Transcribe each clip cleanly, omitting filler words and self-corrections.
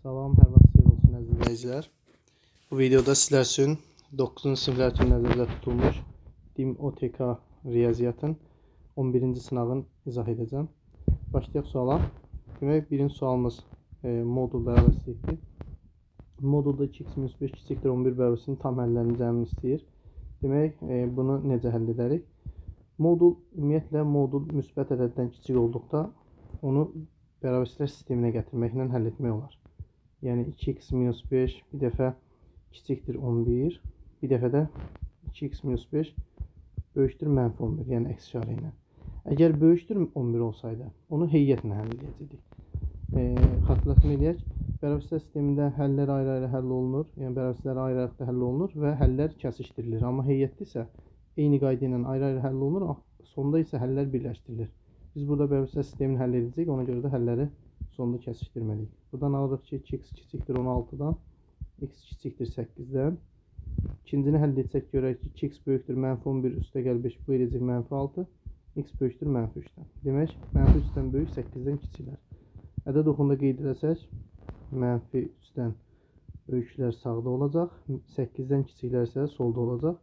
Salam, hər vaxt xeyir olsun əziz izləyicilər. Bu videoda sizlər üçün 9-cu siniflər üçün nəzərdə tutulmuş DİM OTK riyaziyyatın 11-ci sınavını izah edəcəm. Başlayaq suala. Demək, birinci sualımız modul bərabərsizlikdir. Modulda 2x-5 kiçikdir 11 bərabərsizliyin tam həllərini cəmini istəyir. Demək, bunu necə həll edərik? Ümumiyyətlə, modul müsbət ədəddən kiçik olduqda onu bərabərsizliklər sisteminə gətirməklə həll etmək olar. Yəni 2x-5 bir dəfə kiçikdir 11, bir dəfə də 2x-5 böyükdür -11, yəni əks işarə ilə. Əgər böyükdür 11 olsaydı, onu heyətlə həll edəcəkdik. Xatırlatma eləyək, bərabərsizliklər sistemində həllər ayrı-ayrı həll olunur, yəni bərabərsizliklər ayrı-ayrı həll olunur və həllər kəsişdirilir. Amma heyətdə isə eyni qayda ilə ayrı-ayrı həll olunur, sonda isə həllər birləşdirilir. Biz burada bərabərsizliklər sistemini həll edəcəyik, ona görə də həlləri sonda kəsişdirməliyik. Buradan alırıq ki, 2x kiçikdir 16-dan, x kiçikdir 8-dən. İkincini həll etsək görək ki, 2x böyükdür -11 üstə gəl 5, bu eləyəcək -6, x böyükdür -3-dən. Demək, -3-dən böyük 8-dən kiçiklər. Ədəd oxunda qeyd etsək, -3-dən böyüklər sağda olacaq, 8-dən kiçiklər isə solda olacaq.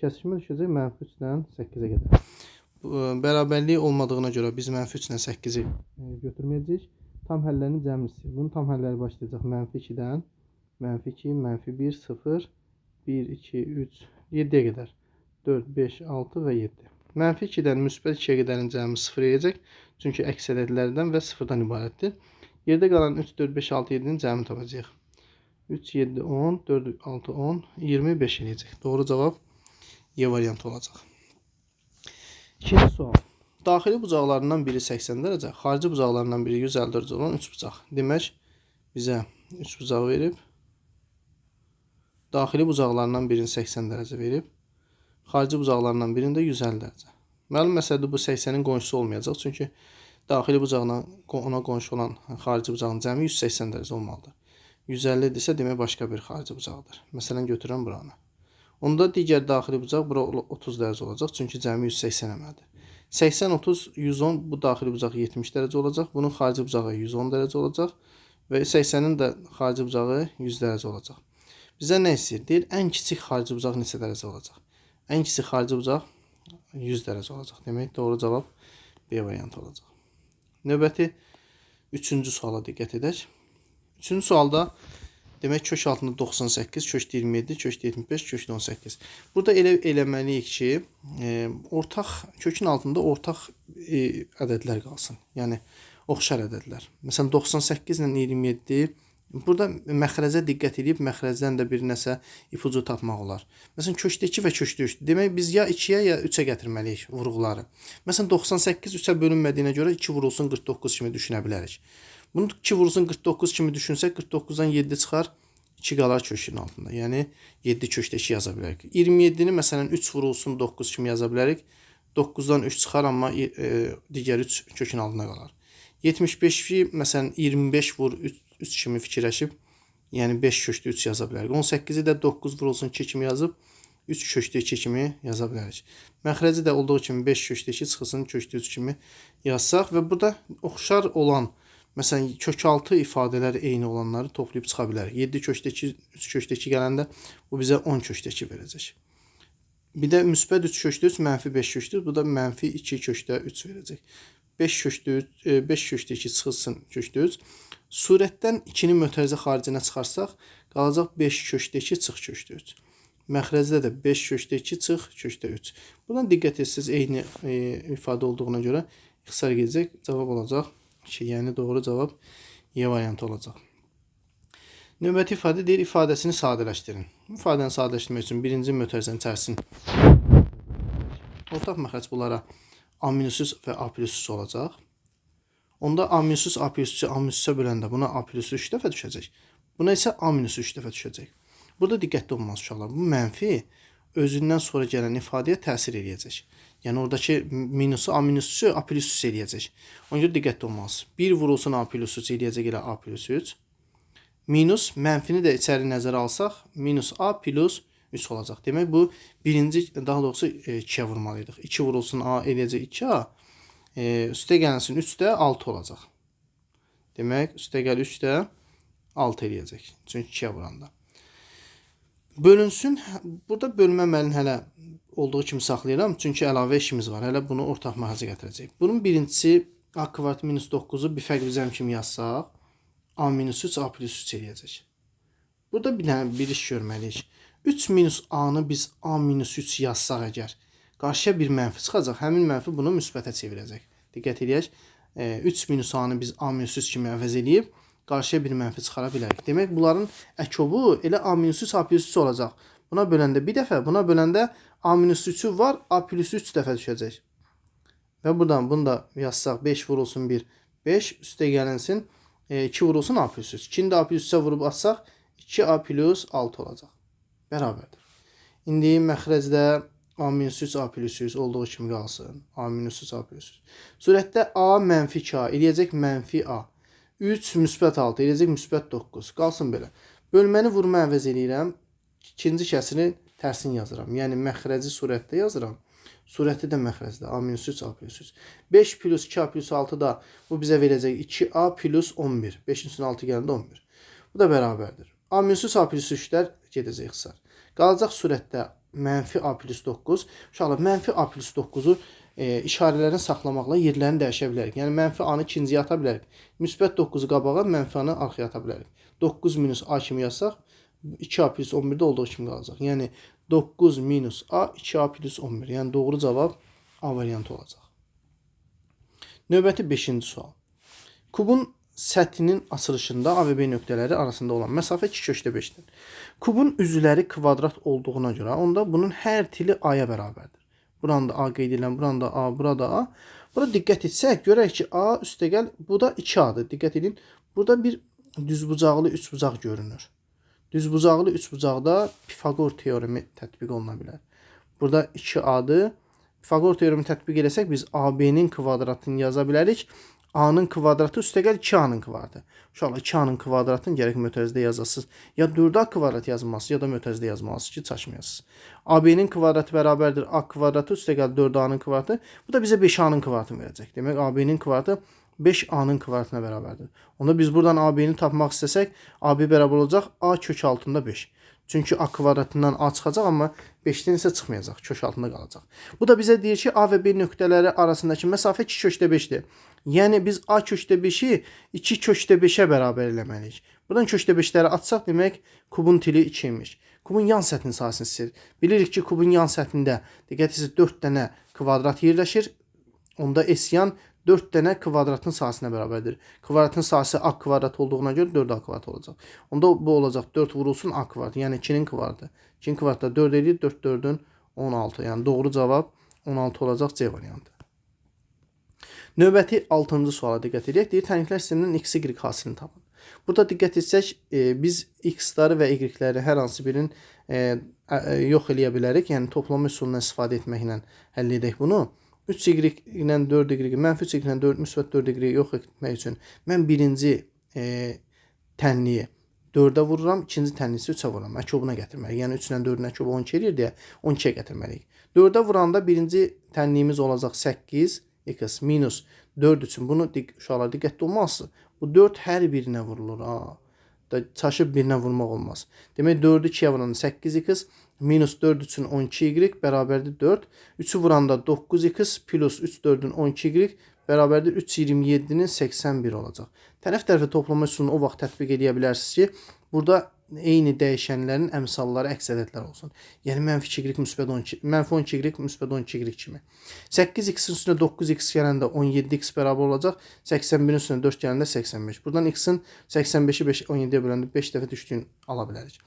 Kəsişmə düşəcək -3-dən 8-ə qədər. Bərabərlik olmadığına görə biz -3-dən 8-i götürməyəcəyik. Tam həllərini cəmi istəyir. Bunun tam həlləri başlayacaq -2-dən, -2, -1, 0, 1, 2, 3, 7-yə qədər. 4, 5, 6 və 7. -2-dən müsbət 2-yə qədərin cəmi 0 eləyəcək. Çünki əks ədədlərdən və 0-dan ibarətdir. Yerdə qalan 3, 4, 5, 6, 7-nin cəmini tapacağıq. 3, 7, 10, 4, 6, 10, 25 eləyəcək. Doğru cavab Y variantı olacaq. İkinci sual. Daxili bucaqlarından biri 80 dərəcə, xarici bucaqlarından biri 150 dərəcə olan 3 bucaq. Demək, bizə 3 bucaq verib, daxili bucaqlarından birini 80 dərəcə verib, xarici bucaqlarından birində 150 dərəcə. Məlum məsələdə bu 80-in qonşusu olmayacaq, çünki daxili bucaqla ona qonşu olan xarici bucağın cəmi 180 dərəcə olmalıdır. 150 dirsə, demək başqa bir xarici bucaqdır. Məsələn, götürürəm buranı. Onda digər daxili bucaq bura 30 dərəcə olacaq, çünki cəmi 180 əməldir. 80, 30, 110 bu daxili bucaq 70 dərəcə olacaq. Bunun xarici bucağı 110 dərəcə olacaq. Və 80-in də xarici bucağı 100 dərəcə olacaq. Bizə nə istəyir? Deyir, ən kiçik xarici bucaq neçə dərəcə olacaq? Ən kiçik xarici bucaq 100 dərəcə olacaq. Demək, doğru cavab B variantı olacaq. Növbəti 3-cü suala diqqət edək. 3-cü sualda demək, kök altında 98, kökdə 27, kökdə 75, kökdə 18. Burada elə eləməliyik ki, kökün altında ortaq ədədlər qalsın. Yəni, oxşar ədədlər. Məsələn, 98 ilə 27, burada məxrəcə diqqət edib, məxrəcdən də bir nəsə ipucu tapmaq olar. Məsələn, kökdə 2 və kökdə 3. Demək, biz ya 2-yə, ya 3-ə gətirməliyik vurğuları. Məsələn, 98 3-ə bölünmədiyinə görə 2 vurulsun 49 kimi düşünə bilərik. Bunu 2 vurulsun 49 kimi düşünsək, 49-dan 7 çıxar, 2 qalar kökün altında. Yəni, 7 kökdə 2 yaza bilərik. 27-ni məsələn 3 vurulsun 9 kimi yaza bilərik. 9-dan 3 çıxar, amma digər 3 kökün altında qalar. 75-i məsələn 25 vur 3 kimi fikirləşib, yəni 5 kökdə 3 yaza bilərik. 18-i də 9 vurulsun 2 kimi yazıb, 3 kökdə 2 kimi yaza bilərik. Məxrəci də olduğu kimi 5 kökdə 2 çıxılsın kökdə 3 kimi yazsaq və burada oxşar olan, məsələn, kök altı ifadələr eyni olanları toplayıb çıxa bilərik. 7 kökdə 2, 3 kökdə 2 gələndə bu bizə 10 kökdə 2 verəcək. Bir də müsbət 3 kökdə 3, mənfi 5 kökdə 3, bu da mənfi 2 kökdə 3 verəcək. 5 kökdə 2 çıxılsın kökdə 3. Surətdən 2-ni mötərizə xaricinə çıxarsaq, qalacaq 5 kökdə 2 çıx kökdə 3. Məxrəcdə də 5 kökdə 2 çıx kökdə 3. Buradan diqqət etsiniz, eyni ifadə olduğuna görə ixtisar edəcək, cavab olacaq ki, yəni doğru cavab Y variantı olacaq. Növbəti ifadə deyir, ifadəsini sadələşdirin. İfadəni sadələşdirmək üçün birinci mötərizənin içərisini ortaq məxrəc bunlara A-üs və A+üs olacaq. Onda A-üs, A+üsü A-üsə böləndə buna A+üs 3 dəfə düşəcək. Buna isə A-üs 3 dəfə düşəcək. Burada diqqətli olmalısınız uşaqlar. Bu mənfi özündən sonra gələn ifadəyə təsir edəcək. Yəni, oradakı minusu A-üsü A+üs eləyəcək. Ona görə diqqətli olmalısınız. 1 vurulsun A+üs eləyəcək elə A+3. Minus mənfini də içəri nəzərə alsaq, minus A+3 olacaq. Demək, bu birinci, daha doğrusu 2-yə vurmalıydıq. 2 vurulsun A eləyəcək 2A. Üstə gəlsin 3 də 6 olacaq. Demək, üstə gəl 3 də 6 eləyəcək. Çünki 2-yə vuranda. Bölünsün. Burada bölmə əməlini hələ olduğu kimi saxlayıram. Çünki əlavə işimiz var. Hələ bunu ortaq məxrəcə gətirəcək. Bunun birincisi a kvadrat minus 9-u bir fərqli cəm kimi yazsaq, a minus 3, a plus 3 eləyəcək. Burada bir iş görməliyik. 3 minus a-nı biz a minus 3 yazsaq əgər, qarşıya bir mənfi çıxacaq. Həmin mənfi bunu müsbətə çevirəcək. Diqqət edək. 3 minus a-nı biz a minus 3 kimi əvəz edib, qarşıya bir mənfi çıxara bilərik. Demək, bunların əkobu elə a minus 3, a plus 3 olacaq. Buna böləndə bir dəfə, buna böləndə a minus 3-ü var, a plus 3 dəfə düşəcək. Və buradan bunu da yazsaq, 5 vurulsun 1, 5, üstə gəlinsin, 2 vurulsun a plus 3. 2-ni də a plus 3-ə vurub atsaq, 2a plus 6 olacaq. Bərabərdir. İndi məxrəcdə a minus 3, a plus 3 olduğu kimi qalsın. A minus 3, a plus 3. Surətdə a mənfi 2a eləyəcək mənfi a. 3 müsbət 6 eləyəcək müsbət 9. Qalsın belə. Bölməni vurma əvəz eləyirəm. İkinci kəsiri tərsini yazıram. Yəni məxrəci surətdə yazıram. Surəti də məxrəcdə. A minus 3, a plus 3. 5 plus 2a plus 6 da bu bizə verəcək 2a plus 11. 5-in üstünə 6 gələndə 11. Bu da bərabərdir. A minus 3, a plus 3-lər gedəcək xısar. Qalacaq surətdə mənfi a plus 9. Uşaqlar, mənfi a plus 9-u işarələrini saxlamaqla yerlərini dəyişə bilərik. Yəni mənfi a-nı ikinciyə ata bilərik. Müsbət 9-u qabağa, mənfi a-nı arxaya ata bilərik. 9 minus a kimi yazsaq, 2a plus 11-də olduğu kimi qalacaq. Yəni 9 minus a, 2a plus 11. Yəni doğru cavab A variantı olacaq. Növbəti 5-ci sual. Kubun səthinin açılışında A və B nöqtələri arasında olan məsafə 2/5-dir. Kubun üzvləri kvadrat olduğuna görə onda bunun hər tili A-ya bərabərdir. Buranda A qeyd edilən, buranda A, burada A. Burada diqqət etsək, görək ki, A üstəgəl, bu da 2A-dır. Diqqət edin, burada bir düzbucaqlı üçbucaq görünür. Düzbucaqlı üçbucaqda Pifaqor teoremi tətbiq oluna bilər. Burada 2A-dır. Pifaqor teoremi tətbiq eləsək, biz AB-nin kvadratını yaza bilərik. A-nın kvadratı üstəgəl 2A-nın kvadratı. Uşaqlar, 2A-nın kvadratını gərək mötərizədə yazasınız. Ya 4A kvadrat yazmalısınız, ya da mötərizədə yazmalısınız ki, çaşmayasınız. AB-nin kvadratı bərabərdir A kvadratı üstəgəl 4A-nın kvadratı. Bu da bizə 5A-nın kvadratını verəcək. Demək, AB-nin kvadratı 5A-nın kvadratına bərabərdir. Onda biz buradan AB-ni tapmaq istəsək, AB bərabər olacaq A kök altında 5. Çünki A kvadratından A çıxacaq, amma 5-dən isə çıxmayacaq, kök altında qalacaq. Bu da bizə deyir ki, A və B nöqtələri arasındakı məsafə 2/5-dir. Yəni biz A kökdə 5-i 2 kökdə 5-ə bərabər eləməliyik. Buradan kökdə 5-ləri atsaq, demək kubun tili 2 imiş. Kubun yan səthinin sahəsini istəyir. Bilirik ki, kubun yan səthində diqqət etsiniz 4 dənə kvadrat yerləşir. Onda S-yan 4 dənə kvadratın sahəsinə bərabərdir. Kvadratın sahəsi A kvadrat olduğuna görə 4A kvadrat olacaq. Onda bu olacaq 4 vurulsun A kvadrat, yəni 2-nin kvadratı. 2-nin kvadratda 4 edir, 4 4-ün 16. Yəni doğru cavab 16 olacaq C variantı. Növbəti 6-cı suala diqqət edək. Deyir, tənklər sisteminin x, y hasilini tapın. Burada diqqət etsək, biz x-ləri və y-ləri hər hansı birinin yox eləyə bilərik. Yəni toplama üsulundan istifadə etməklə həll edək bunu. 3y ilə 4y, mənfi 3y ilə 4, müsbət 4y yox etmək üçün mən birinci tənliyi 4-ə vururam, ikinci tənlisi 3-ə vururam. Əkobuna gətirməliyik. Yəni 3 ilə 4-ün əkobu 12 edir deyə 12-yə gətirməliyik. 4-ə vuranda birinci tənliyimiz olacaq 8 x minus 4 üçün. Bunu uşaqlar diqqətli olmalısınız. Bu 4 hər birinə vurulur. Çaşıb birinə vurmaq olmaz. Demək 4-ü 2-yə vuranda 8x minus 4 üçün 12y bərabərdir 4. 3-ü vuranda 9x plus 3 4-ün 12y bərabərdir 327-nin 81 olacaq. Tərəf-tərəfə toplama üsulunu o vaxt tətbiq edə bilərsiniz ki, burada eyni dəyişənlərin əmsalları əks ədədlər olsun. Yəni mənfi 2y müsbət 12, mənfi 12y müsbət 12y kimi. 8x-in üstünə 9x gələndə 17x bərabər olacaq. 81-in üstünə 4 gələndə 85. Buradan x-in 85-i 17-yə böləndə 5 dəfə düşdüyünü ala bilərik.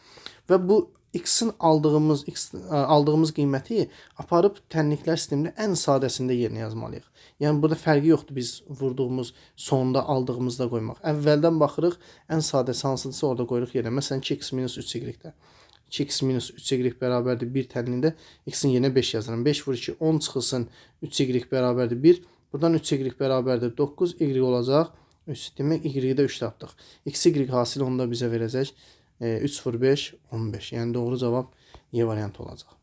Və bu x-in aldığımız qiyməti aparıb tənliklər sistemində ən sadəsində yerinə yazmalıyıq. Yəni burada fərqi yoxdur biz vurduğumuz sonda aldığımızda qoymaq. Əvvəldən baxırıq, ən sadəsi hansıdırsa orada qoyuruq yerinə. Məsələn 2x minus 3y-də. 2x minus 3y bərabərdir 1 tənliyində x-in yerinə 5 yazıram. 5 vur 2, 10 çıxılsın 3y bərabərdir 1. Buradan 3y bərabərdir 9, y olacaq 3. Demək y-də 3 tapdıq. X-y hasili onda bizə verəcək 3 vur 5, 15. Yəni doğru cavab Y variantı olacaq.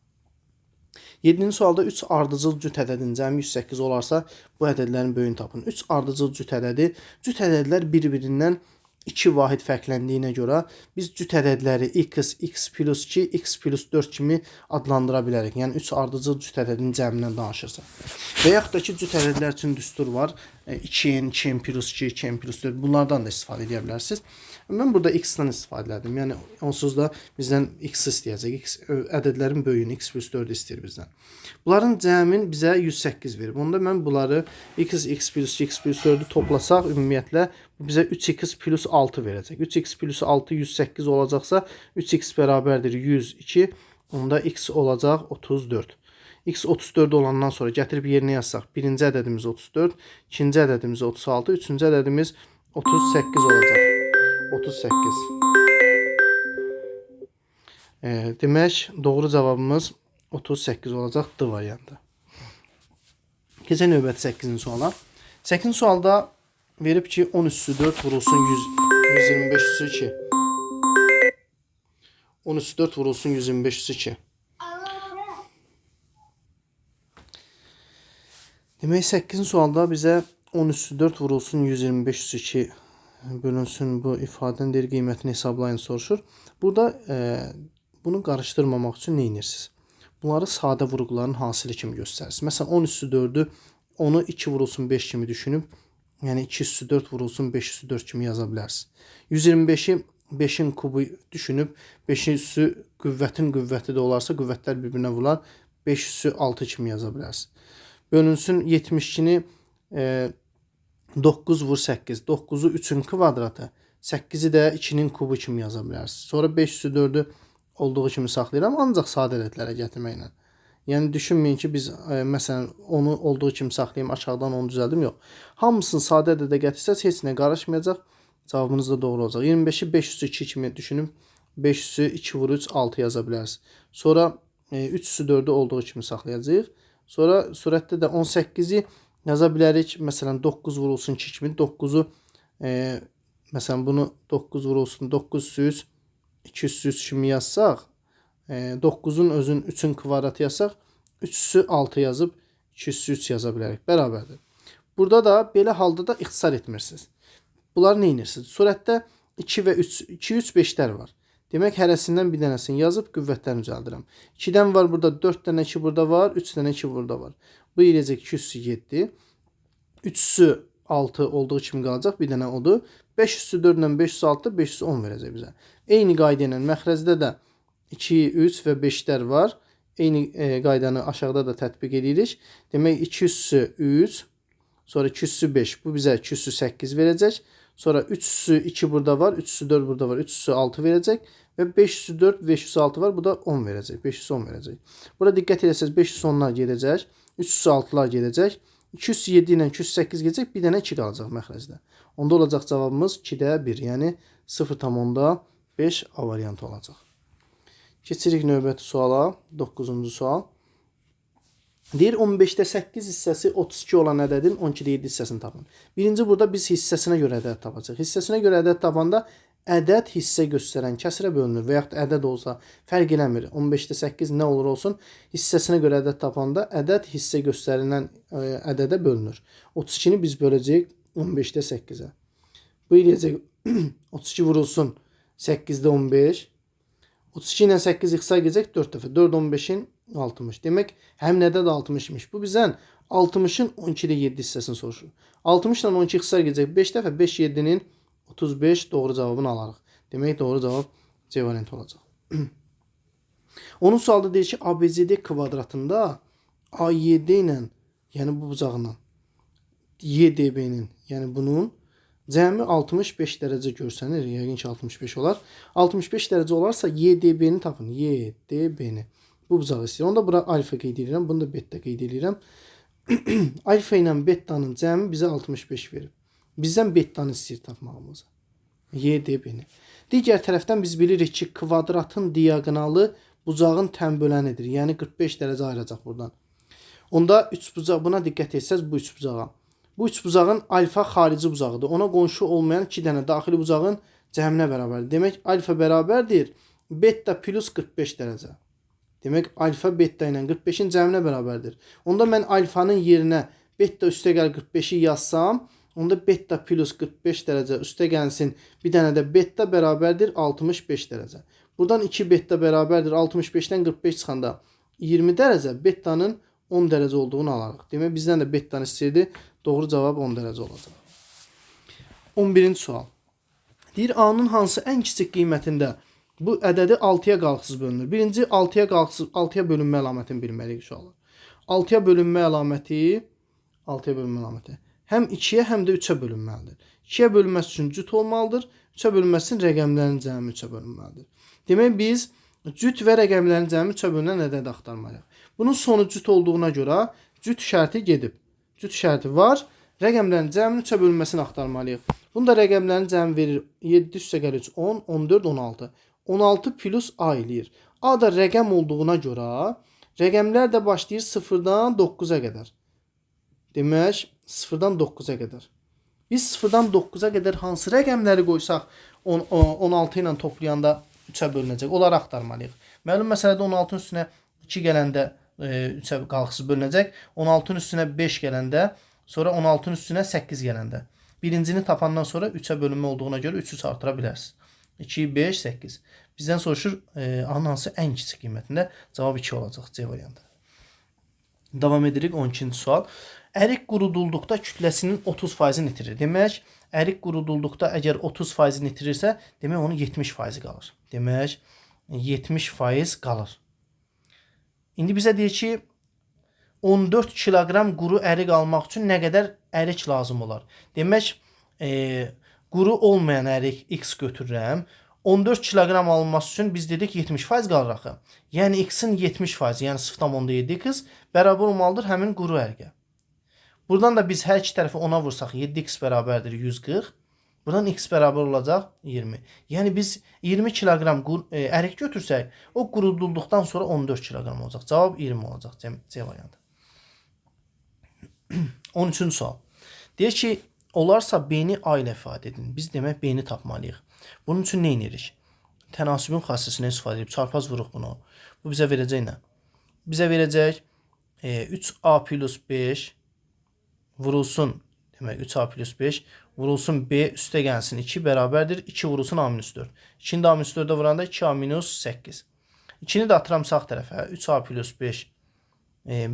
7-ci sualda 3 ardıcıl cüt ədədin cəmi 108 olarsa, bu ədədlərin böyüyünü tapın. 3 ardıcıl cüt ədədi, cüt ədədlər bir-birindən 2 vahid fərqləndiyinə görə biz cüt ədədləri x, x plus 2, x plus 4 kimi adlandıra bilərik. Yəni 3 ardıcıl cüt ədədin cəmindən danışırsa. Və yaxud da ki, cüt ədədlər üçün düstur var. 2n, 2n plus 2, 2n plus 4 bunlardan da istifadə edə bilərsiniz. Mən burada x-dan istifadə edim. Yəni onsuz da bizdən x istəyəcək. X ədədlərin böyüyünü x plus 4 istəyir bizdən. Bunların cəmin bizə 108 verib. Onda mən bunları x, x plus 2, x plus 4'ü toplasaq ümumiyyətlə bu bizə 3x plus 6 verəcək. 3x plus 6 108 olacaqsa 3x bərabərdir 102. Onda x olacaq 34. X 34 olandan sonra gətirib yerinə yazsaq, birinci ədədimiz 34, ikinci ədədimiz 36, üçüncü ədədimiz 38 olacaq. 38. Demək, doğru cavabımız 38 olacaq D variantı. Keçək növbəti 8-ci suala. 8-ci sualda verib ki, 10 üssü 4 vurulsun 125 üssü 2. 10 üssü 4 vurulsun 125 üssü 2. Demək, 8-ci sualda bizə 10 üssü 4 vurulsun 125 üssü 2 bölünsün bu ifadənin deyir qiymətini hesablayın soruşur. Burada bunu qarışdırmamaq üçün nə edirsiniz? Bunları sadə vurğuların hasili kimi göstərirsiniz. Məsələn 10 üssü 4'ü onu 2 vurulsun 5 kimi düşünüb, yəni 2 üssü 4 vurulsun 5 üssü 4 kimi yaza bilərsiniz. 125'i 5'in kubu düşünüb 5 üssü qüvvətin qüvvəti də olarsa qüvvətlər bir-birinə vurar 5 üssü 6 kimi yaza bilərsiniz. Bölünsün 72'ni 9 vur 8. 9'u 3'ün kvadratı. 8'i də 2'nin kubu kimi yaza bilərsiniz. Sonra 5 üssü 4'ü olduğu kimi saxlayıram. Ancaq sadə ədədlərə gətirməklə. Yəni düşünməyin ki, biz məsələn onu olduğu kimi saxlayayım, aşağıdan onu düzəldim. Yox. Hamısını sadə ədədə gətirsəz heç nə qarışmayacaq. Cavabınız da doğru olacaq. 25'i 5 üssü 2 kimi düşünüb 5 üssü 2 vur 3 6 yaza bilərsiniz. Sonra 3 üssü 4'ü olduğu kimi saxlayacağıq. Sonra surətdə də 18'i yaza bilərik. Məsələn 9 vurulsun 2 kimi 9'u məsələn bunu 9 vurulsun 9 üssü 3 2 üssü 3 kimi yazsaq 9'un özün 3'ün kvadratı yazsaq 3 üssü 6 yazıb 2 üssü 3 yaza bilərik. Bərabərdir. Burada da belə halda da ixtisar etmirsiniz. Bunları nə edirsiniz? Surətdə 2 və 3, 2, 3, 5'lər var. Demək, hərəsindən bir dənəsini yazıb qüvvətlərini düzəldirəm. 2'dən var burada, 4 dənə 2 burada var, 3 dənə 2 burada var. Bu eləcək 2 üssü 7. 3 üssü 6 olduğu kimi qalacaq, bir dənə odur. 5 üssü 4 ilə 5 üssü 6, 5 üssü 10 verəcək bizə. Eyni qayda ilə məxrəcdə də 2, 3 və 5'lər var. Eyni qaydanı aşağıda da tətbiq edirik. Demək, 2 üssü 3, sonra 2 üssü 5, bu bizə 2 üssü 8 verəcək. Sonra 3 üssü 2 burada var, 3 üssü 4 burada var, 3 üssü 6 verəcək. Və 5 üssü 4, 5 üssü 6 var, bu da 10 verəcək. 5 üssü 10 verəcək. Burada diqqət etsəz 5 üssü 10'lar gedəcək, 3 üssü 6'lar gedəcək. 2 üssü 7 ilə 2 üssü 8 gedəcək, bir dənə 2 qalacaq məxrəcdə. Onda olacaq cavabımız 2'də 1, yəni 0,5 A variantı olacaq. Keçirik növbəti suala, 9-cu sual. Deyir 15'də 8 hissəsi 32 olan ədədin 12'də 7 hissəsini tapın. Birinci burada biz hissəsinə görə ədəd tapacaq. Hissəsinə görə ədəd tapanda ədəd hissə göstərən kəsrə bölünür və yaxud ədəd olsa fərq eləmir. 15'də 8 nə olur olsun, hissəsinə görə ədəd tapanda ədəd hissə göstərilən ədədə bölünür. 32'ni biz böləcəyik 15'də 8'ə. Bu eləyəcək 32 vurulsun 8'də 15. 32 ilə 8 ixtisar edəcək 4 dəfə. 4 15'in 60. Demək, həm nədə də 60'mış. Bu bizdən 60'ın 12'də 7 hissəsini soruşur. 60 ilə 12 ixtisar edəcək 5 dəfə. 5 7'nin 35 doğru cavabını alarıq. Demək, doğru cavab C variantı olacaq. Onun sualda deyir ki, ABCD kvadratında AYD ilə, yəni bu bucağla YDB-nin, yəni bunun cəmi 65 dərəcə görsənir. Yəqin ki 65 olar. 65 dərəcə olarsa YDB-ni tapın. YDB-ni. Bu bucağı istəyir. Onda bura alfa qeyd edirəm. Bunu da beta qeyd edirəm. Alfa ilə betanın cəmi bizə 65 verir. Bizdən betanı istəyir tapmağımızı. YDB-ni. Digər tərəfdən biz bilirik ki, kvadratın diaqonalı bucağın tənbölənidir. Yəni 45 dərəcə ayıracaq buradan. Onda 3 bucaq, buna diqqət etsəz bu 3 bucağa. Bu 3 bucağın alfa xarici bucağıdır. Ona qonşu olmayan 2 dənə daxili bucağın cəminə bərabərdir. Demək, alfa bərabərdir beta plus 45 dərəcə. Demək, alfa beta ilə 45'in cəminə bərabərdir. Onda mən alfanın yerinə beta üstəgəl 45'i yazsam, onda beta plus 45 dərəcə üstə gəlsin. Bir dənə də beta bərabərdir 65 dərəcə. Buradan 2 beta bərabərdir 65-dən 45 çıxanda 20 dərəcə, betanın 10 dərəcə olduğunu alarıq. Demək bizdən də betanı istəyirdi. Doğru cavab 10 dərəcə olacaq. 11-ci sual. Deyir, A-nın hansı ən kiçik qiymətində bu ədədi 6-ya qalxısız bölünür? Birinci 6-ya bölünmə əlamətini bilməliyik uşaqlar. 6-ya bölünmə əlaməti həm 2-yə, həm də 3-ə bölünməlidir. 2-yə bölünməsi üçün cüt olmalıdır. 3-ə bölünməsi üçün rəqəmlərin cəmi 3-ə bölünməlidir. Demək biz cüt və rəqəmlərin cəmi 3-ə bölünən ədədi axtarmalıyıq. Bunun sonu cüt olduğuna görə cüt şərti gedib. Cüt şərti var. Rəqəmlərin cəminin 3-ə bölünməsini axtarmalıyıq. Bunda rəqəmlərin cəmi verir 7 üstə gəlir 3, 10, 14, 16. 16 plus A eləyir. A da rəqəm olduğuna görə rəqəmlər də başlayır 0-dan 9-a qədər. Demək 0-dan 9-a qədər. Biz 0-dan 9-a qədər hansı rəqəmləri qoysaq 16 ilə toplayanda 3-ə bölünəcək. Onları axtarmalıyıq. Məlum məsələdə 16-ın üstünə 2 gələndə 3-ə qalxısız bölünəcək. 16-ın üstünə 5 gələndə, sonra 16-ın üstünə 8 gələndə. Birincini tapandan sonra 3-ə bölünmə olduğuna görə 3-ü artıra bilərsiniz. 2, 5, 8. Bizdən soruşur A-nın hansı ən kiçik qiymətində? Cavab 2 olacaq C variantı. Davam edirik 12-ci sual. Ərik qurudulduqda kütləsinin 30%-ni itirir. Demək, ərik qurudulduqda əgər 30%-ni itirirsə, demək onun 70%-i qalır. Demək, 70% qalır. İndi bizə deyir ki, 14 kiloqram quru ərik almaq üçün nə qədər ərik lazım olar? Demək, quru olmayan ərik X götürürəm. 14 kiloqram alınması üçün biz dedik 70% qalır axı. Yəni X-in 70%, yəni 0,7x bərabər olmalıdır həmin quru ərikə. Buradan da biz hər iki tərəfi 10-a vursaq 7x bərabərdir 140. Buradan x bərabər olacaq 20. Yəni biz 20 kiloqram ərik götürsək, o qurudulduqdan sonra 14 kiloqram olacaq. Cavab 20 olacaq C variantı. 13-cü sual. Deyir ki, olarsa B-ni A ilə ifadə edin. Biz demək B-ni tapmalıyıq. Bunun üçün nə edirik? Tənasübün xassəsindən istifadə edib çarpaz vuruq bunu. Bu bizə verəcək nə? Bizə verəcək 3A plus 5 vurulsun, demək 3A plus 5 vurulsun B üstə gəlsin 2 bərabərdir 2 vurulsun A minus 4. 2-ni də A minus 4-ə vuranda 2A minus 8. 2-ni də atıram sağ tərəfə 3A plus 5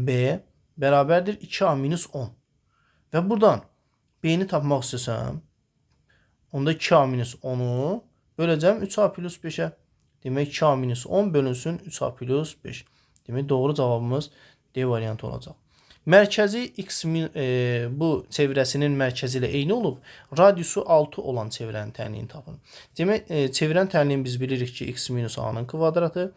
B bərabərdir 2A minus 10. Və buradan B-ni tapmaq istəsəm, onda 2A minus 10-u böləcəm 3A plus 5-ə. Demək 2A minus 10 bölünsün 3A plus 5. Demək doğru cavabımız D variantı olacaq. Mərkəzi X bu çevrəsinin mərkəzi ilə eyni olub, radiusu 6 olan çevrənin tənliyini tapın. Demək, çevrənin tənliyini biz bilirik ki, X minus A-nın kvadratı,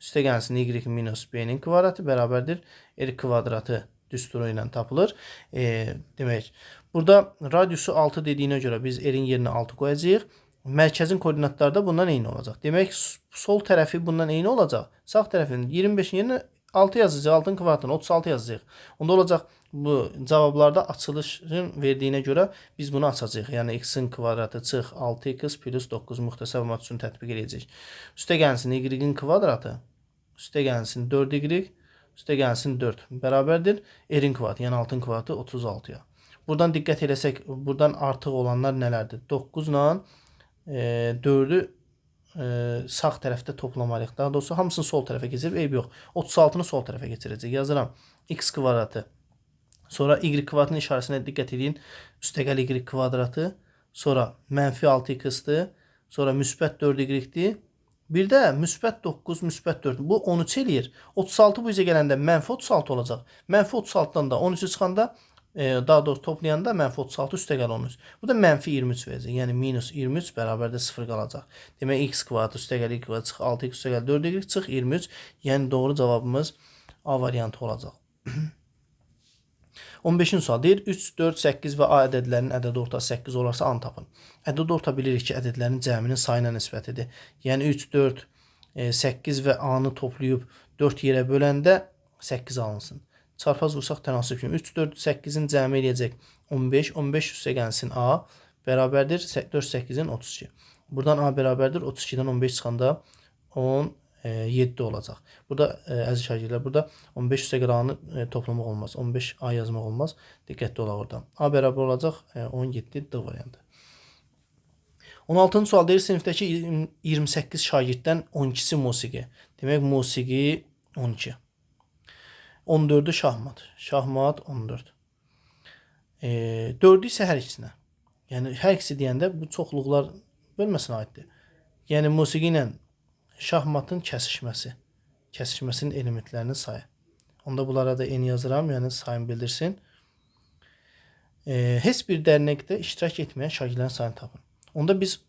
üstə gəlsin Y minus B-nin kvadratı bərabərdir R kvadratı düsturu ilə tapılır. Demək, burada radiusu 6 dediyinə görə biz R-in yerinə 6 qoyacağıq. Mərkəzin koordinatları da bundan eyni olacaq. Demək, sol tərəfi bundan eyni olacaq. Sağ tərəfin 25-in yerinə 6 yazacaq, 6-nın kvadratını 36 yazacaq. Onda olacaq bu cavablarda açılışın verdiyinə görə biz bunu açacağıq. Yəni x-in kvadratı çıx 6x plus 9 müxtəsər format üçün tətbiq edəcək. Üstə gəlsin y-in kvadratı, üstə gəlsin 4y, üstə gəlsin 4 bərabərdir r-in kvadratı, yəni 6-nın kvadratı 36-ya. Buradan diqqət eləsək, buradan artıq olanlar nələrdir? 9 ilə 4-ü sağ tərəfdə toplamalıyıq. Daha doğrusu hamısını sol tərəfə keçirib, eyb yox. 36-nı sol tərəfə keçirəcək. Yazıram x kvadratı. Sonra y kvadratının işarəsinə diqqət edin. Üstəgəl y kvadratı. Sonra mənfi 6x-dir. Sonra müsbət 4y-dir. Bir də müsbət 9, müsbət 4. Bu 13 eləyir. 36 bu üzə gələndə mənfi 36 olacaq. Mənfi 36-dan da 13-ü çıxanda daha doğrusu toplayanda mənfi 36 üstə gəl 13. Bu da mənfi 23 verəcək. Yəni minus 23 bərabərdə 0 qalacaq. Demək x kvadratı üstə gəl y kvadratı çıx 6x üstə gəl 4y çıx 23. Yəni doğru cavabımız A variantı olacaq. 15-ci sual deyir 3, 4, 8 və A ədədlərinin ədəd ortası 8 olarsa A-nı tapın. Ədəd orta bilirik ki, ədədlərin cəminin sayına nisbətidir. Yəni 3, 4, 8 və A-nı toplayıb 4 yerə böləndə 8 alınsın. Çarpaz vursaq tənasüb kimi 3, 4, 8-in cəmi eləyəcək 15. 15 üstə gəlsin A bərabərdir 4, 8-in 32. Buradan A bərabərdir 32-dən 15 çıxanda 10, 7 olacaq. Burada əziz şagirdlər, burada 15 üstəgəl A-nı toplamaq olmaz. 15 A yazmaq olmaz. Diqqətli olaq orada. A bərabər olacaq 17 D variantı. 16-cı sual deyir, sinifdəki 28 şagirddən 12-si musiqi. Demək, musiqi 12. 14-ü şahmat. Şahmat 14. 4-ü isə hər ikisinə. Yəni, hər ikisi deyəndə bu çoxluqlar bölməsinə aiddir. Yəni, musiqi ilə şahmatın kəsişməsi. Kəsişməsinin elementlərinin sayı. Onda bunlara da n yazıram, yəni sayını bildirsin. Heç bir dərnəkdə iştirak etməyən şagirdlərin sayını tapın. Onda biz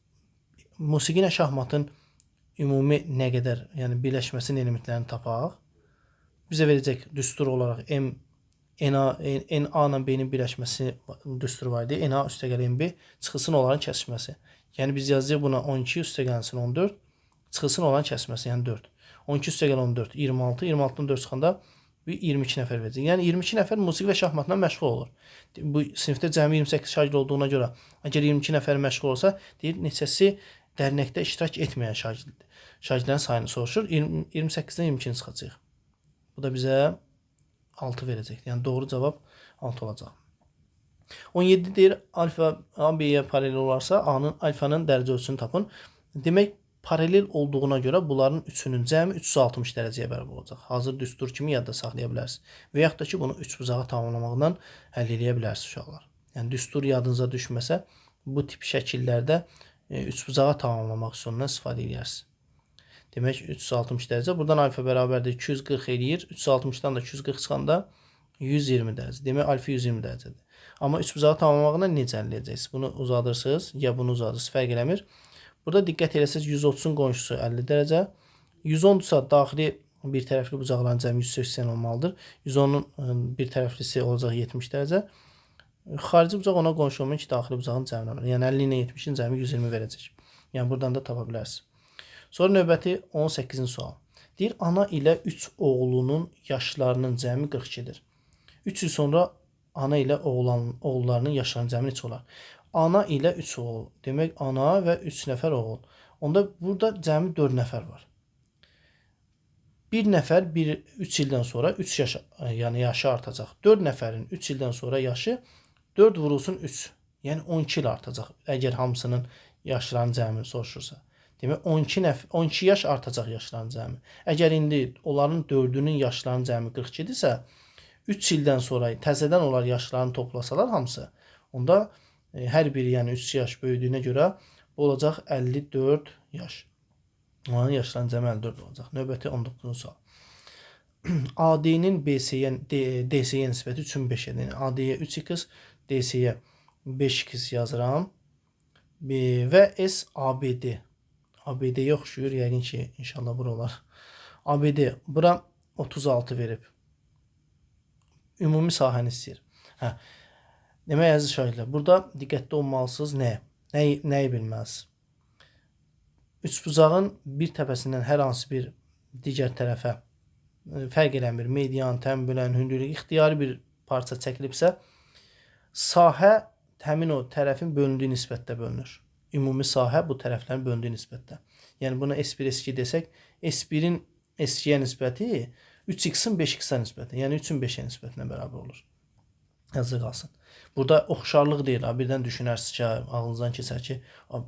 musiqi ilə şahmatın ümumi nə qədər, yəni birləşməsinin elementlərini tapaq. Bizə verəcək düstur olaraq NA ilə B-nin birləşməsi düsturu var idi. NA üstəgəl NB çıxılsın onların kəsişməsi. Yəni biz yazacağıq buna 12 üstəgəlsin 14, çıxılsın onların kəsişməsi, yəni 4. 12 üstəgəl 14, 26, 26-dan 4 çıxanda 22 nəfər verəcək. Yəni 22 nəfər musiqi və şahmatla məşğul olur. Bu sinifdə cəmi 28 şagird olduğuna görə, əgər 22 nəfər məşğul olsa, deyir, neçəsi dərnəkdə iştirak etməyən şagirdlərin sayını soruşur. 28-dən 22-ni çıxacaq. Bu da bizə 6 verəcək. Yəni doğru cavab 6 olacaq. 17 deyir, alfa A-B-yə paralel olarsa, alfanın dərəcə ölçüsünü tapın. Demək, paralel olduğuna görə bunların üçünün cəmi 360 dərəcəyə bərabər olacaq. Hazır düstur kimi yadda saxlaya bilərsiniz. Və yaxud da ki, bunu 3 bucağı tamamlamaqla həll edə bilərsiniz uşaqlar. Yəni, düstur yadınıza düşməsə, bu tip şəkillərdə 3 bucağı tamamlamaq üsulundan istifadə edirsiniz. Demək, 360 dərəcə. Buradan alfa bərabərdir 240 eləyir. 360-dan da 240 çıxanda 120 dərəcə. Demək, alfa 120 dərəcədir. Amma 3 bucağı tamamlamaqla necə əldə edəcəksiniz? Bunu uzadırsınız, ya bunu uzadırsınız, fərq eləmir. Burada diqqət eləsəz 130-un qonşusu 50 dərəcə. 110-dursa daxili bir tərəfli bucaqların cəmi 180 olmalıdır. 110-un bir tərəflisi olacaq 70 dərəcə. Xarici bucaq ona qonşu olmayan ki, daxili bucağın cəminə verir. Yəni 50 ilə 70-in cəmi 120 verəcək. Yəni buradan da tapa bilərsiniz. Sonra növbəti 18-ci sual. Deyir, ana ilə 3 oğlunun yaşlarının cəmi 42-dir. 3 il sonra ana ilə oğullarının yaşlarının cəmi neçə olar? Ana ilə 3 oğul. Demək, ana və 3 nəfər oğul. Onda burada cəmi 4 nəfər var. Bir nəfər 3 ildən sonra 3 yaş, yəni yaşı artacaq. 4 nəfərin 3 ildən sonra yaşı 4 vurulsun 3. Yəni 12 il artacaq. Əgər hamısının yaşlarının cəmini soruşursa. Demək, 12 yaş artacaq yaşlarının cəmi. Əgər indi onların 4-ünün yaşlarının cəmi 42-dirsə, 3 ildən sonra təzədən onlar yaşlarını toplasalar hamısı, onda hər biri, yəni 3 yaş böyüdüyünə görə bu olacaq 54 yaş. Onların yaşlarının cəmi 54 olacaq. Növbəti 19-cu sual. AD-nin DC-yə nisbəti 3/5-dir. Yəni AD-yə 3x, DC-yə 5x yazıram. Və S ABD. ABD-yə oxşuyur. Yəqin ki, inşallah bura olar. ABD. Bura 36 verib. Ümumi sahəni istəyir. Demək, əziz şagirdlər, burada diqqətli olmalısınız nəyi bilməlisiniz? Üçbucağın bir təpəsindən hər hansı bir digər tərəfə fərq eləmir, median, təmbülən, hündürlük, ixtiyari bir parça çəkilibsə, sahə həmin o tərəfin bölündüyü nisbətdə bölünür. Ümumi sahə bu tərəflərin bölündüyü nisbətdə. Yəni, buna S1, S2 desək, S1-in S2-yə nisbəti 3x-in 5x-ə nisbəti, yəni 3-ün 5-ə nisbətinə bərabər olur. Yazı qalsın. Burada oxşarlıq deyil. Birdən düşünərsiniz ki, ağlınızdan keçər ki,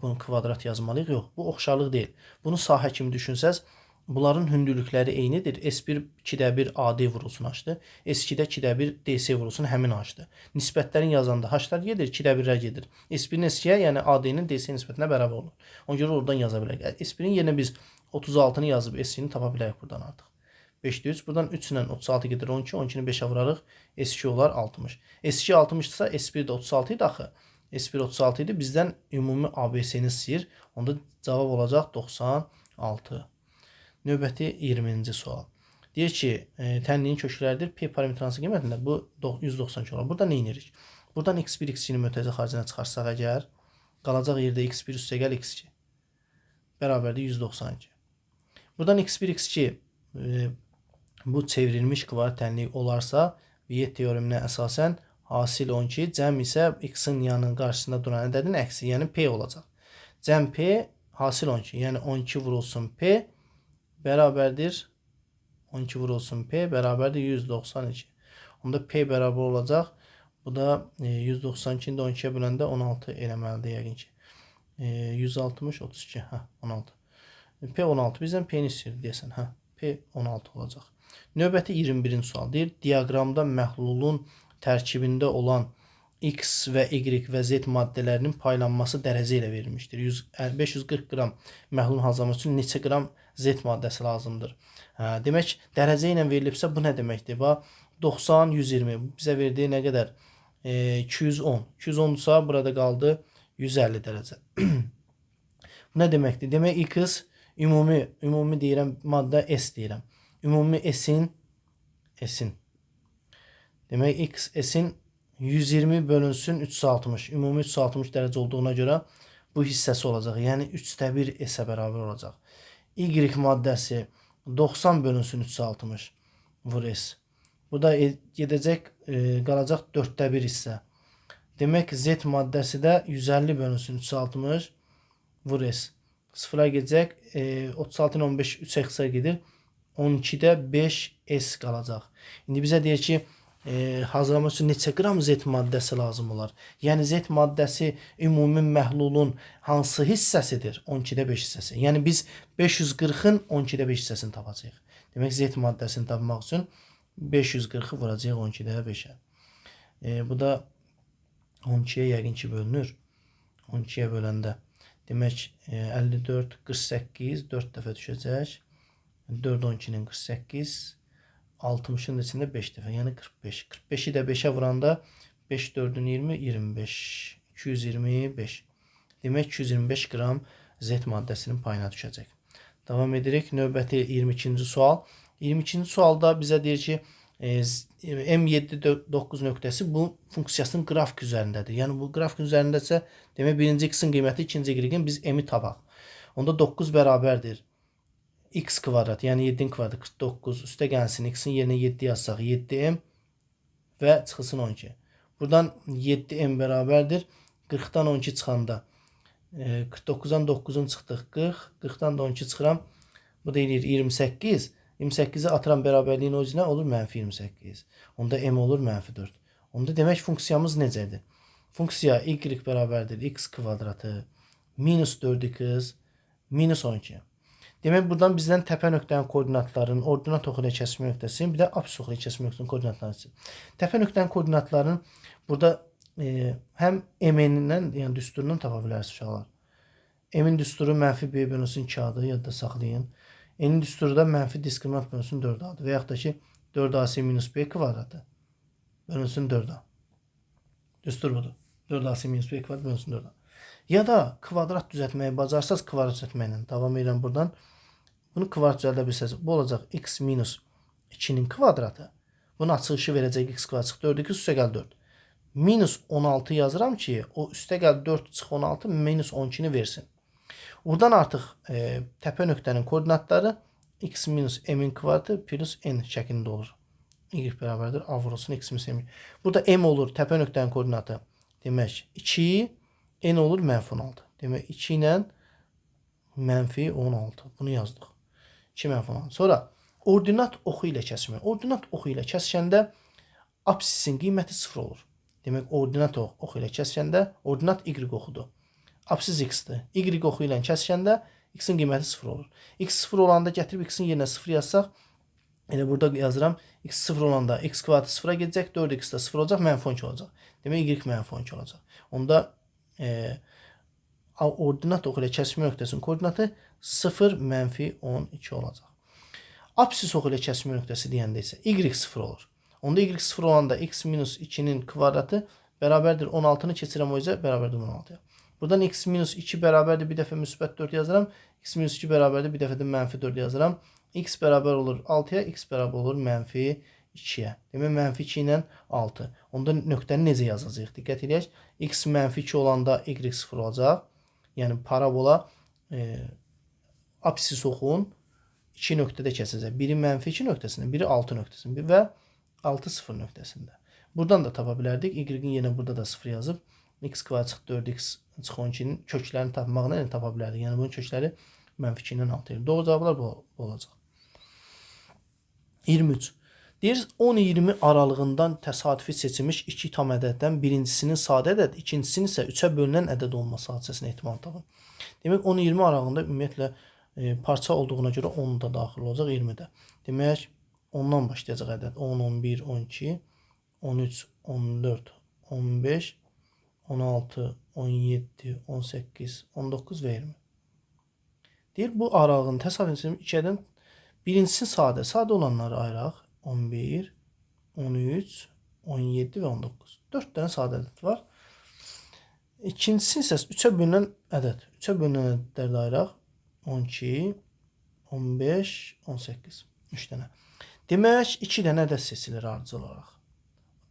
bunu kvadrat yazmalıyıq. Yox, bu oxşarlıq deyil. Bunu sahə kimi düşünsəz, bunların hündürlükləri eynidir. S1 2/1 AD vurulsun açdı. S2-də 2/1 DC vurulsun həmin açdı. Nisbətlərin yazanda H-lar gedir, 2/1-lər gedir. S1-in S2-yə, yəni AD-nin DC nisbətinə bərabər olur. Ona görə oradan yaza bilərik. S1-in yerinə biz 36-nı yazıb S2-ni tapa bilərik buradan artıq. 5-də 3. Buradan 3 ilə 36 gedir 12. 12-ni 5-ə vurarıq. S2 olar 60. S2 60-dırsa S1 də 36 idi axı. S1 36 idi. Bizdən ümumi ABC-ni istəyir. Onda cavab olacaq 96. Növbəti 20-ci sual. Deyir ki, tənliyin kökləridir. P parametrasının qiymətində bu 192 olar. Burada nə edirik? Buradan x1, x2-ni mötərizə xaricinə çıxarsaq əgər, qalacaq yerdə x1 üstəgəl x2. Bərabərdir 192. Buradan x1, x2 bu çevrilmiş kvadrat tənlik olarsa, Viet teoreminə əsasən hasil 12, cəm isə x-in yanının qarşısında duran ədədin əksi, yəni P olacaq. Cəm P hasil 12, yəni 12 vurulsun P bərabərdir 12 vurulsun P bərabərdir 192. Onda P bərabər olacaq. Bu da 192-ni də 12-yə böləndə 16 eləməlidir yəqin ki. 160 32 16. P 16 bizdən P-ni istəyir deyəsən. P 16 olacaq. Növbəti 21-ci sual deyir. Diaqramda məhlulun tərkibində olan X və Y və Z maddələrinin paylanması dərəcə ilə verilmişdir. 540 qram məhlulun hazırlaması üçün neçə qram Z maddəsi lazımdır? Demək, dərəcə ilə verilibsə bu nə deməkdir? 90, 120 bizə verdiyi nə qədər? 210. 210-dursa burada qaldı 150 dərəcə. Bu nə deməkdir? Demək, X ümumi deyirəm, maddə S deyirəm. Ümumi S-in demək, X S-in 120 bölünsün 360. Ümumi 360 dərəcə olduğuna görə bu hissəsi olacaq. Yəni 3/1 S-ə bərabər olacaq. Y maddəsi 90 bölünsün 360 vur S. Bu da gedəcək, qalacaq 4/1 hissə. Demək, Z maddəsi də 150 bölünsün 360 vur S. Sıfıra gedəcək, 36 ilə 15 3-ə xısa gedir. 12-də 5 S qalacaq. İndi bizə deyir ki, hazırlamaq üçün neçə qram Z maddəsi lazım olar? Yəni Z maddəsi ümumi məhlulun hansı hissəsidir? 12-də 5 hissəsi. Yəni biz 540-ın 12-də 5 hissəsini tapacağıq. Demək, Z maddəsini tapmaq üçün 540-ı vuracağıq 12-də 5-ə. Bu da 12-yə yəqin ki bölünür. 12-yə böləndə demək 54 48 4 dəfə düşəcək. 4 12-nin 48 60-ın içində 5 dəfə, yəni 45. 45-i də 5-ə vuranda 5 4-ün 20, 25. 225. Demək, 225 qram Z maddəsinin payına düşəcək. Davam edirik. Növbəti 22-ci sual. 22-ci sualda bizə deyir ki, M7-9 nöqtəsi bu funksiyasının qrafik üzərindədir. Yəni, bu qrafik üzərindəsə, demək, birinci X-in qiyməti, ikinci Y-in biz M-i tapaq. Onda 9 bərabərdir X kvadrat, yəni 7-nin kvadratı 49, üstə gəlsin, X-in yerinə 7 yazsaq, 7M və çıxılsın 12. Buradan 7M bərabərdir, 40-dan 12 çıxanda, 49-dan 9-un çıxdıq, 40, 40-dan da 12 çıxıram, bu da eləyir 28, 28-i atıram bərabərliyin o üzrə, olur mənfi 28. Onda M olur mənfi 4. Onda demək, funksiyamız necədir? Funksiya Y bərabərdir, X kvadratı, minus 4X, minus 12. Demək, buradan bizdən təpə nöqtənin koordinatlarının, ordinat oxu ilə kəsmə nöqtəsinin, bir də apsis oxu ilə kəsmə nöqtəsinin koordinatlarını istəyir. Təpə nöqtənin koordinatlarının burada həm M-dən, yəni düsturundan tapa bilərsiniz uşaqlar. M-in düsturu mənfi B bölünsün 2A-dır, yadda saxlayın. N-in düsturu da mənfi diskriminant bölünsün 4A-dır. Və yaxud da ki, 4AC minus B kvadratı bölünsün 4A. Düstur budur. 4AC minus B kvadratı bölünsün 4A. Ya da kvadrat düzəltməyi bacarsaz kvadrat düzəltməklə davam edirəm buradan. Bunu kvadrat düzəldə bilsəz, bu olacaq X minus 2-nin kvadratı. Bunun açılışı verəcək X kvadrat çıx 4, 2 üstə gəl 4. Minus 16 yazıram ki, o üstə gəl 4 çıx 16 minus 12-ni versin. Oradan artıq təpə nöqtənin koordinatları X minus M-in kvadratı plus N şəklində olur. Y bərabərdir, A vurulsun X minus M. Burada M olur təpə nöqtənin koordinatı. Demək, 2 N olur mənfi 16. Demək, 2 ilə mənfi 16. Bunu yazdıq. 2 mənfi 16. Sonra ordinat oxu ilə kəsmək. Ordinat oxu ilə kəsəndə apsisin qiyməti 0 olur. Demək, ordinat oxu ilə kəsəndə ordinat Y oxudur. Apsis X-dir. Y oxu ilə kəsəndə X-in qiyməti 0 olur. X 0 olanda gətirib X-in yerinə 0 yazsaq, elə burada yazıram. X 0 olanda X kvadratı 0-a gedəcək, 4X də 0 olacaq, mənfi 12 olacaq. Demək, Y mənfi 12 olacaq. Onda ordinat oxu ilə kəsmə nöqtəsinin koordinatı 0 mənfi 12 olacaq. Apsis oxu ilə kəsmə nöqtəsi deyəndə isə Y 0 olur. Onda Y 0 olanda X minus 2-nin kvadratı bərabərdir 16-nı keçirəm o üzə bərabərdir 16-ya. Buradan X minus 2 bərabərdir bir dəfə müsbət 4 yazıram. X minus 2 bərabərdir bir dəfə də mənfi 4 yazıram. X bərabər olur 6-ya, X bərabər olur mənfi 2-yə. Demək, mənfi 2 ilə 6. Onda nöqtəni necə yazacaq? Diqqət edək. X mənfi 2 olanda Y 0 olacaq. Yəni, parabola apsis oxun 2 nöqtədə kəsəcək. Biri mənfi 2 nöqtəsində, biri 6 nöqtəsində və 6 0 nöqtəsində. Buradan da tapa bilərdik. Y-in yenə burada da 0 yazıb. X kvadrat çıx 4X çıx 12-nin köklərini tapmaqla tapa bilərdik. Yəni, bunun kökləri -2-dən 6. Doğru cavablar bu olacaq. 23. Deyir 10-20 aralığından təsadüfi seçilmiş 2 tam ədəddən birincisinin sadə ədəd, ikincisinin isə 3-ə bölünən ədəd olması hadisəsini ehtimal tapın. Demək 10-20 aralığında ümumiyyətlə parça olduğuna görə 10 da daxil olacaq 20-də. Demək 10-dan başlayacaq ədəd. 10, 11, 12, 13, 14, 15, 16, 17, 18, 19 və 20. Deyir bu aralığın təsadüfi 2-dən birincisi sadə. Sadə olanları ayıraq. 11, 13, 17 və 19. 4 dənə sadə ədəd var. İkincisi isə 3-ə bölünən ədəd. 3-ə bölünən ədədləri də ayıraq. 12, 15, 18. 3 dənə. Demək 2 dənə ədəd seçilir ardıcıl olaraq.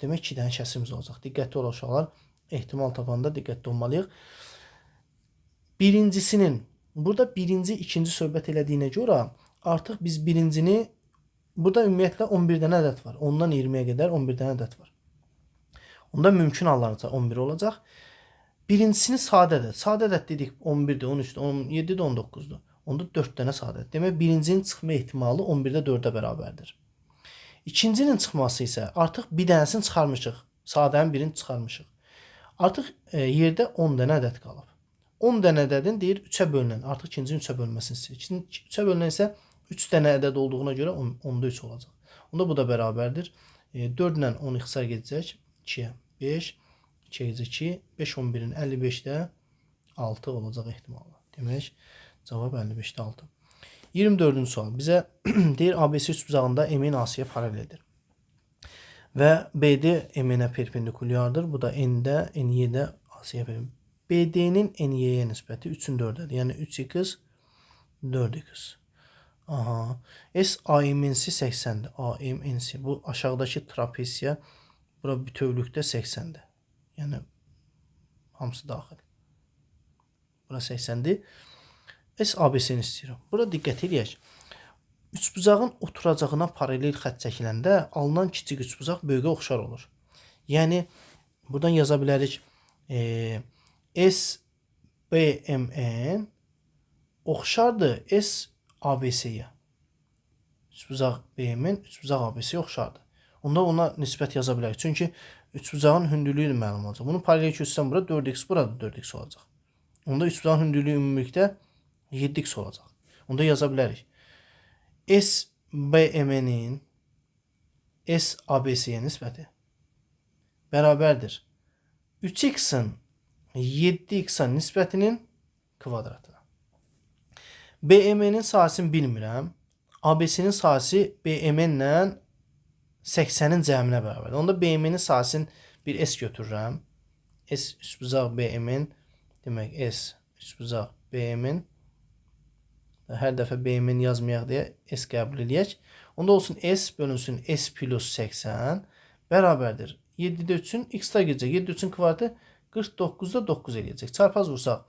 Demək 2 dənə kəsirimiz olacaq. Diqqətli olun uşaqlar. Ehtimal tapanda diqqətli olmalıyıq. Birincisinin, burada birinci, ikinci söhbət elədiyinə görə artıq biz birincini, burada ümumiyyətlə 11 dənə ədəd var. Ondan 20-yə qədər 11 dənə ədəd var. Onda mümkün hallarca 11 olacaq. Birincisini sadə ədəd. Sadə ədəd dedik 11-dir, 13-dür, 17-dir, 19-dur. Onda 4 dənə sadə ədəd. Demək birincinin çıxma ehtimalı 11-də 4-ə bərabərdir. İkincinin çıxması isə artıq bir dənəsini çıxarmışıq. Sadənin birini çıxarmışıq. Artıq yerdə 10 dənə ədəd qalıb. 10 dənə ədədin deyir 3-ə bölünən. Artıq ikincinin 3-ə bölünməsini istəyir. 3-ə bölünən isə 3 dənə ədəd olduğuna görə 10-da 3 olacaq. Onda bu da bərabərdir. 4 ilə 10 ixtisar gedəcək. 2-yə 5, 2-yə gedəcək 2, 5, 11-in 55-də 6 olacaq ehtimalı. Demək, cavab 55-də 6. 24-cü sual. Bizə deyir ABC üçbucağında M-in A-ya paraleldir. Və BD M-ə perpendikulyardır. Bu da N-də, N-yə A-ya perpendikulyardır. BD-nin N-yə nisbəti 3-ün 4-dədir. Yəni 3x, 4x. Aha. S AM'si 80'dir. AM'si. Bu aşağıdakı trapesiya bura bütövlükdə 80'dir. Yəni hamısı daxil. Bura 80'dir. S AB'sini istəyirəm. Burada diqqət edək. Üçbucağın oturacağına paralel xətt çəkiləndə alınan kiçik üçbucaq böyüyə oxşar olur. Yəni buradan yaza bilərik. S BMN oxşardır S ABC-yə. Üçbucaq BMN üçbucaq ABC-yə oxşardır. Onda ona nisbət yaza bilərik. Çünki üçbucağın hündürlüyü məlum olacaq. Bunu paralel köçsəm bura 4x, burada 4x olacaq. Onda üçbucağın hündürlüyü ümumilikdə 7x olacaq. Onda yaza bilərik. S BMN-in S ABC-yə nisbəti bərabərdir 3x-in 7x-a nisbətinin kvadratına. BMN-in sahəsini bilmirəm. ABC-nin sahəsi BMN-lə 80-in cəminə bərabərdir. Onda BMN-in sahəsini bir S götürürəm. S üçbucaq BMN demək S üçbucaq BMN. Hər dəfə BMN yazmayaq deyə S qəbul edək. Onda olsun S bölünsün S plus 80 bərabərdir. 7-də 3-ün x-də gedəcək. 7-də 3-ün kvadratı 49-da 9 eləyəcək. Çarpaz vursaq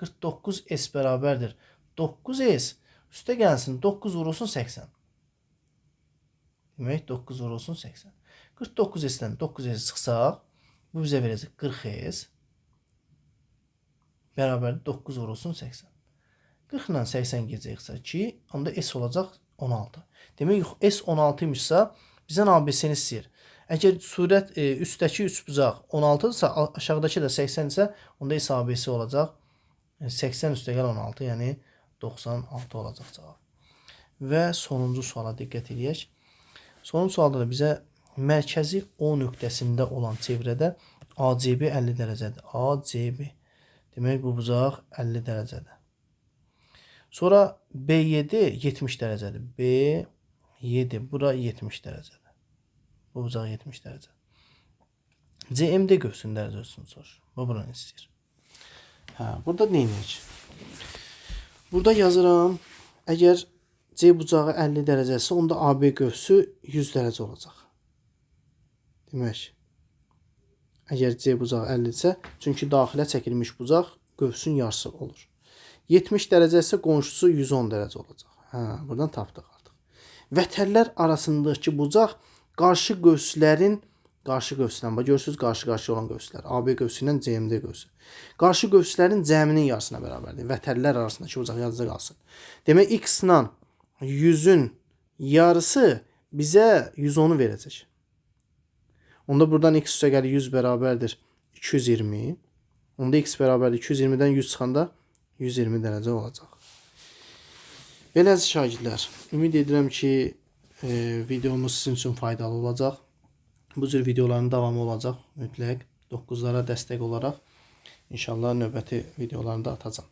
49S bərabərdir. 9S üstə gəlsin 9 vurulsun 80. Demək 9 vurulsun 80. 49S-dən 9S çıxsaq bu bizə verəcək 40S bərabərdir 9 vurulsun 80. 40 ilə 80 gedəcəksə 2, onda S olacaq 16. Demək S 16 imişsə bizdən ABC-ni istəyir. Əgər surət üstdəki üçbucaq 16-dırsa, aşağıdakı da 80-dirsə, onda S ABC olacaq 80 üstəgəl 16, yəni 96 olacaq cavab. Və sonuncu suala diqqət edək. Sonuncu sualda da bizə mərkəzi O nöqtəsində olan çevrədə ACB 50 dərəcədir. ACB. Demək bu bucaq 50 dərəcədir. Sonra B7 70 dərəcədir. B7 bura 70 dərəcədir. Bu bucaq 70 dərəcə. CMD görsün dərəcə ölçüsünü soruşur. Bu buranı istəyir. Burada neymiş? Burada yazıram. Əgər C bucağı 50 dərəcəsi, onda AB qövsü 100 dərəcə olacaq. Demək, əgər C bucağı 50-dirsə, çünki daxilə çəkilmiş bucaq qövsün yarısı olur. 70 dərəcə isə qonşusu 110 dərəcə olacaq. Buradan tapdıq artıq. Vətərlər arasındakı bucaq qarşı qövslərin qarşı qövsdən. Bax görürsüz qarşı-qarşı olan qövslər. AB qövsü ilə CMD qövsü. Qarşı qövslərin cəminin yarısına bərabərdir. Vətərlər arasındakı uzaq yazıda qalsın. Demək x ilə 100-ün yarısı bizə 110-u verəcək. Onda buradan x üstə gəlir 100 bərabərdir 220. Onda x bərabərdir 220-dən 100 çıxanda 120 dərəcə olacaq. Belədir şagirdlər. Ümid edirəm ki, videomuz sizin üçün faydalı olacaq. Bu cür videoların davamı olacaq mütləq. 9-lara dəstək olaraq inşallah növbəti videolarında atacağam.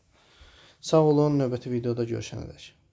Sağ olun, növbəti videoda görüşənədək.